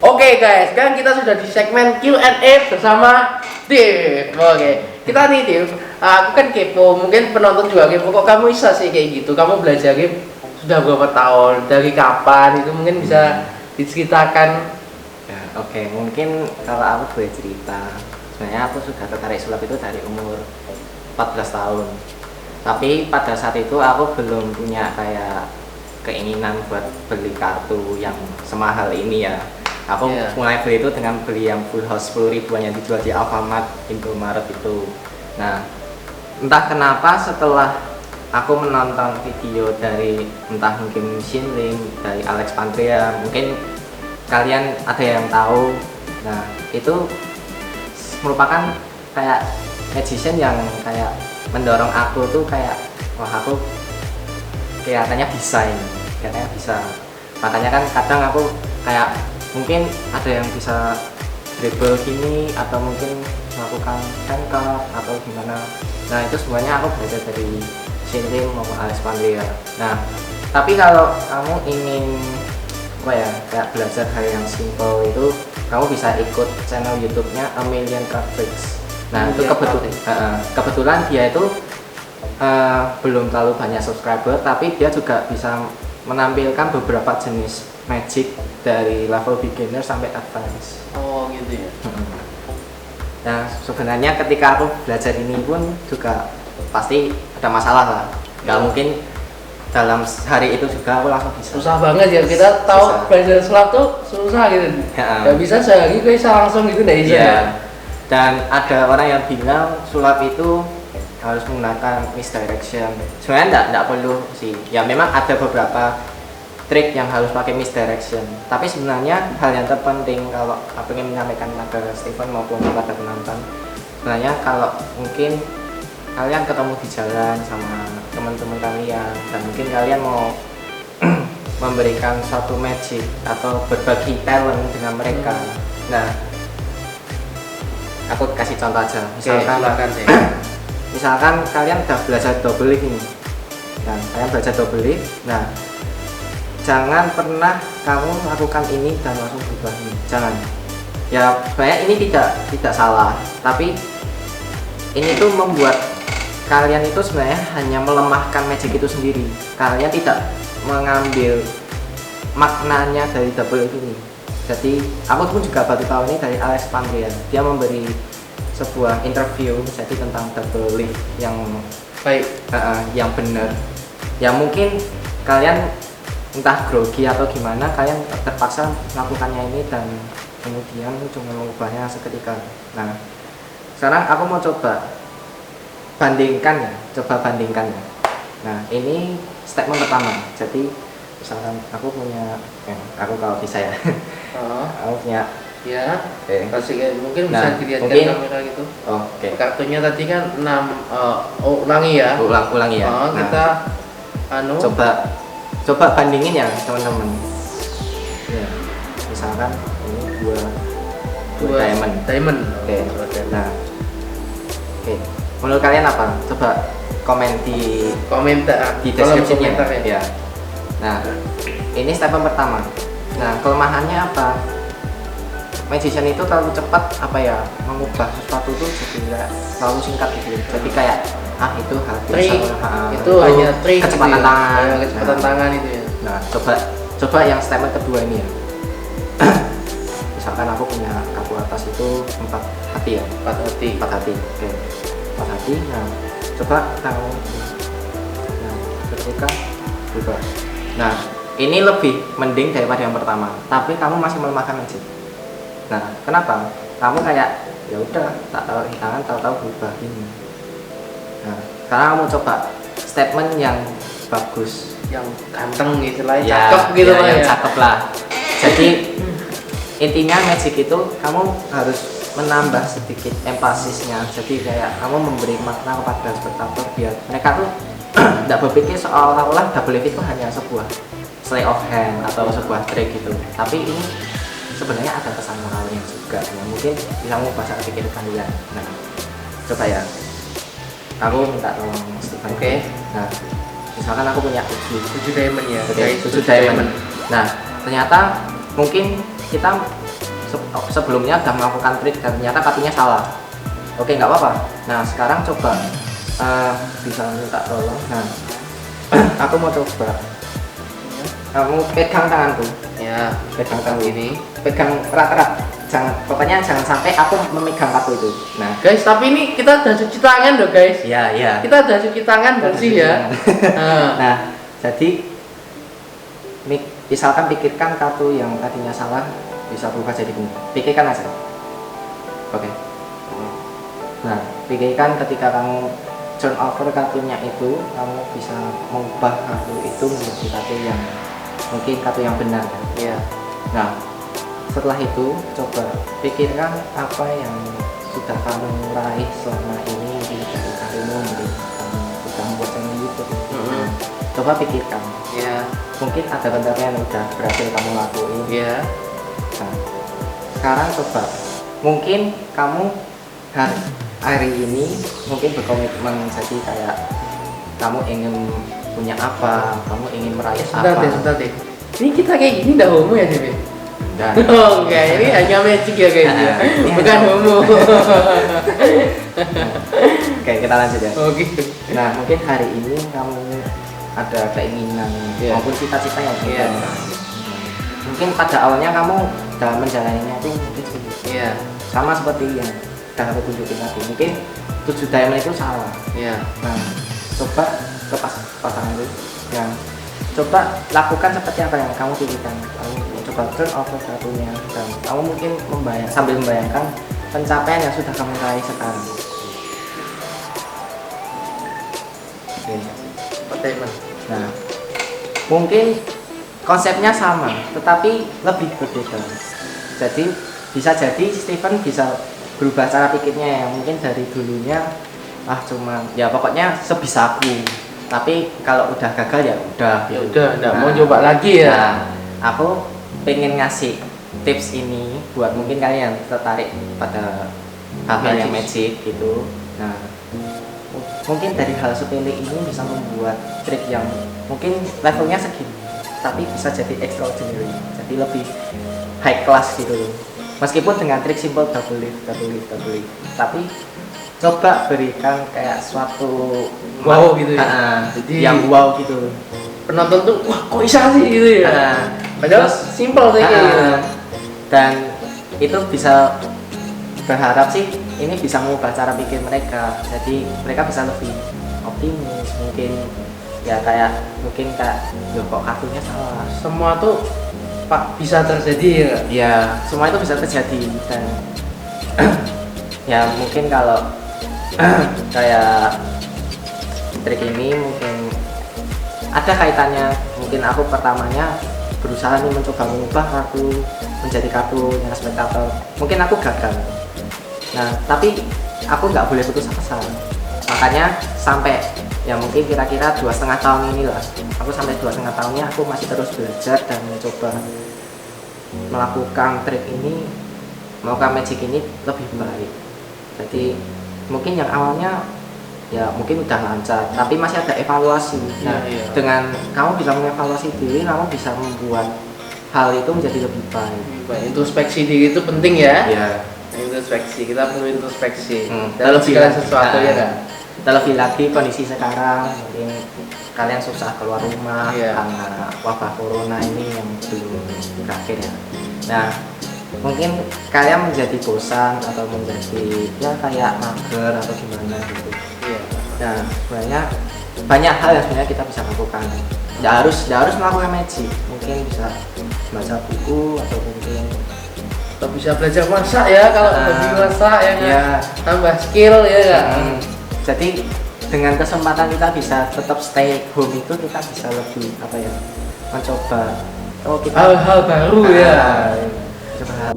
Oke guys, sekarang kita sudah di segmen Q&A bersama Div. Oke, kita nih Div, aku kan kepo, mungkin penonton juga kepo. Kok kamu bisa sih kayak gitu? Kamu belajar game sudah berapa tahun? Dari kapan? Itu mungkin bisa diceritakan. Ya, oke, mungkin kalau aku boleh cerita, sebenarnya aku sudah tertarik sulap itu dari umur 14 tahun. Tapi pada saat itu aku belum punya kayak keinginan buat beli kartu yang semahal ini ya. Aku mulai beli itu dengan beli yang full house 10 ribuan yang dijual di Alfamart, Indomaret itu. Nah, entah kenapa setelah aku menonton video dari entah mungkin Shinling, dari Alex Pantria, mungkin kalian ada yang tahu. Nah, itu merupakan kayak magician yang kayak mendorong aku tuh kayak wah aku kelihatannya bisa ini, kelihatannya bisa. Makanya kan kadang aku kayak mungkin ada yang bisa dribble gini atau mungkin melakukan handcuff atau gimana. Nah itu semuanya aku belajar dari Shinling maupun Alex Pandrea. Nah tapi kalau kamu ingin apa ya kayak belajar hal yang simple itu kamu bisa ikut channel YouTube-nya A Million Card Tricks. Nah itu kebetulan dia itu belum terlalu banyak subscriber, tapi dia juga bisa menampilkan beberapa jenis magic dari level beginner sampai advance. Oh gitu ya. Nah sebenarnya ketika aku belajar ini pun juga pasti ada masalah lah. Nggak mungkin dalam hari itu juga aku langsung bisa. Susah banget ya, kita tahu belajar sulap tuh susah gitu. Nggak bisa sehari bisa langsung gitu, nggak bisa. Iya. Dan ada orang yang bilang sulap itu harus menggunakan misdirection. Sebenarnya enggak perlu sih. Ya memang ada beberapa trik yang harus pakai misdirection. Tapi sebenarnya hal yang terpenting kalau aku ingin menyampaikan kepada Steven maupun kepada penonton, sebenarnya kalau mungkin kalian ketemu di jalan sama teman-teman kalian dan mungkin kalian mau memberikan suatu magic atau berbagi talent dengan mereka. Nah, aku kasih contoh aja. Misalkan kalian udah belajar double lift ini. Nah, kalian belajar double lift. Nah, jangan pernah kamu lakukan ini dan langsung berubah ini. Jangan. Ya, sebenarnya ini tidak salah, tapi ini tuh membuat kalian itu sebenarnya hanya melemahkan magic itu sendiri. Kalian tidak mengambil maknanya dari double lift ini. Jadi, aku pun juga baru tahu ini dari Alex Pantria. Dia memberi sebuah interview jadi tentang double lift yang baik, yang benar. Ya mungkin kalian entah grogi atau gimana, kalian terpaksa melakukannya ini dan kemudian cuma mengubahnya seketika. Nah, sekarang aku mau coba bandingkan ya. Nah, ini statement pertama. Jadi misalkan aku punya, aku kalau bisa ya, aku punya. Ya, kasih mungkin Nah, bisa dilihatkan mungkin, kamera gitu. Oke. Kartunya tadi kan 6, ulangi ya. Ulangi ya. Nah, kita coba bandingin ya teman-teman. Ya, misalkan ini dua diamond. Oke. Nah, oke. Menurut kalian apa? Coba komen di description-nya ya. Nah, ini statement pertama. Nah, kelemahannya apa? Magician itu terlalu cepat mengubah sesuatu tuh jadi terlalu singkat gitu. Jadi kayak itu hal itu hanya trik kecepatan gitu tangan. Kecepatan tangan itu ya. Nah, coba yang statement kedua ini ya. Misalkan aku punya kartu atas itu 4 hati ya. 4 hati. Oke. 4 hati. Nah, coba kamu ketika berubah. Nah, ini lebih mending daripada yang pertama. Tapi kamu masih melemahkan magic. Nah, kenapa? Kamu kayak ya udah tak tahu tangan tahu-tahu berubah ini. Nah, sekarang kamu coba statement yang bagus, yang ganteng istilahnya, ya, cakep gitu lah yang ya. cakep lah. Jadi intinya magic itu kamu harus menambah sedikit empasisnya. Jadi kayak kamu memberi makna kepada spektator biar mereka tuh tidak berpikir seolah-olah double lift itu hanya sebuah sleight of hand atau sebuah trik gitu. Tapi ini sebenarnya ada kesan moralnya juga yang mungkin bisa mengubah cara pikir kalian. Nah, coba ya, aku minta tolong Steven. Oke. Nah, misalkan aku punya 7 diamond ya. 7 diamond. Nah, ternyata mungkin kita sebelumnya udah melakukan trik dan ternyata kartunya salah. Oke, nggak apa-apa. Nah, sekarang coba bisa minta tolong. Nah, aku mau coba. Kamu pegang tanganku. Ya, Pegang tangan ini. Pegang erat-erat. Pokoknya jangan sampai aku memegang kartu itu. Nah, Guys, tapi ini kita udah cuci tangan loh guys. iya, iya. Kita udah cuci tangan bersih ya. Nah, jadi misalkan pikirkan kartu yang tadinya salah bisa berubah jadi benar. Pikirkan aja. Oke. Nah, pikirkan ketika kamu turn over kartunya itu, kamu bisa mengubah kartu itu menjadi kartu yang mungkin kartu yang benar. Iya. Nah, setelah itu coba pikirkan apa yang sudah kamu raih selama ini dari karirmu, dari kamu sudah membuat channel YouTube. Coba pikirkan. Iya. Mungkin ada pencapaian yang udah berhasil kamu lakuin. Iya. Nah, sekarang coba mungkin kamu hari ini mungkin berkomitmen jadi kayak kamu ingin punya apa, kamu ingin meraih apa. Sebentar deh. Ini kita kayak gini nggak homo ya Dewi? Dan Oh enggak, ini hanya magic ya kayaknya. Ini Bukan hanya- homo. oke, kita lanjut ya. Oh gitu. Nah, mungkin hari ini kamu ada keinginan Iya. maupun cita-cita yang ingin Iya. kamu raih. Mungkin pada awalnya kamu dalam menjalaninya itu mungkin sulit. Iya. Sama seperti yang udah aku tunjukin tadi. Mungkin 7 diamond itu salah. Iya. Nah, coba lepas pasangan itu. Yang coba lakukan seperti apa yang kamu pikirkan. Kamu coba turn over kartunya dan kamu mungkin sambil membayangkan pencapaian yang sudah kamu raih sekarang. Oke. Entertainment. Nah, mungkin konsepnya sama, tetapi lebih berbeda. Jadi bisa jadi Steven bisa berubah cara pikirnya yang mungkin dari dulunya cuman ya pokoknya sebisaku. Tapi kalau udah gagal ya udah. Ya udah, nggak mau coba lagi ya. Nah, aku pengen ngasih tips ini buat mungkin kalian tertarik pada hal-hal yang magic gitu. Nah, mungkin dari hal sepele ini bisa membuat trik yang mungkin levelnya segini tapi bisa jadi extraordinary, jadi lebih high class gitu loh. Meskipun dengan trik simple double lift, tapi coba berikan kayak suatu Wow gitu ya. Jadi yang wow gitu. Penonton tuh wah kok bisa sih gitu ya. Padahal Terus, simple sih kayak gitu. dan itu bisa berharap sih ini bisa mengubah cara pikir mereka, jadi mereka bisa lebih optimis mungkin ya kayak loh kok kartunya salah. Semua tuh Pak bisa terjadi ya. nggak? Ya semua itu bisa terjadi dan ya mungkin kalau kayak trik ini mungkin ada kaitannya, mungkin aku pertamanya berusaha nih mencoba mengubah kartu menjadi kartu yang spektator, mungkin aku gagal. Nah, tapi aku nggak boleh putus asa. Makanya sampai ya mungkin kira-kira 2,5 tahun inilah. Aku sampai 2,5 tahunnya aku masih terus belajar dan mencoba melakukan trik ini, melakukan magic ini lebih baik. Jadi mungkin yang awalnya ya mungkin udah lancar, tapi masih ada evaluasi. Nah, Iya. dengan kamu bisa mengevaluasi diri, kamu bisa membuat hal itu menjadi lebih baik. Introspeksi diri itu penting ya. Ya. Introspeksi, kita perlu introspeksi dalam Terlebih segala lagi- sesuatu ya kan. Terlebih lagi kondisi sekarang, mungkin kalian susah keluar rumah Iya. karena wabah corona ini yang belum berakhir ya. Nah, mungkin kalian menjadi bosan atau menjadi ya kayak mager atau gimana gitu. Iya. Nah, sebenarnya banyak hal yang sebenarnya kita bisa lakukan. Nggak harus melakukan magic, mungkin bisa baca buku atau mungkin Atau bisa belajar masak ya kalau lebih masak ya kan. ya. Tambah skill ya kan. Jadi dengan kesempatan kita bisa tetap stay home itu kita bisa lebih apa ya mencoba kita Hal-hal baru ya. coba